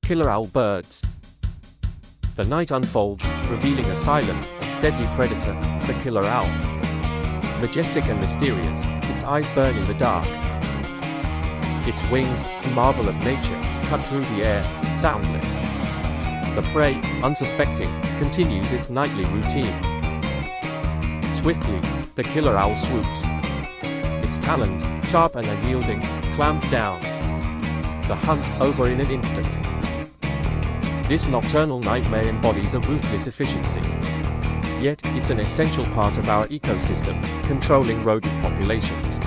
Killer owl birds. The night unfolds, revealing a silent, deadly predator, the killer owl. Majestic and mysterious, its eyes burn in the dark. Its wings, a marvel of nature, cut through the air, soundless. The prey, unsuspecting, continues its nightly routine. Swiftly, the killer owl swoops. Its talons, sharp and unyielding, clamp down. The hunt over in an instant. This nocturnal nightmare embodies a ruthless efficiency. Yet, it's an essential part of our ecosystem, controlling rodent populations.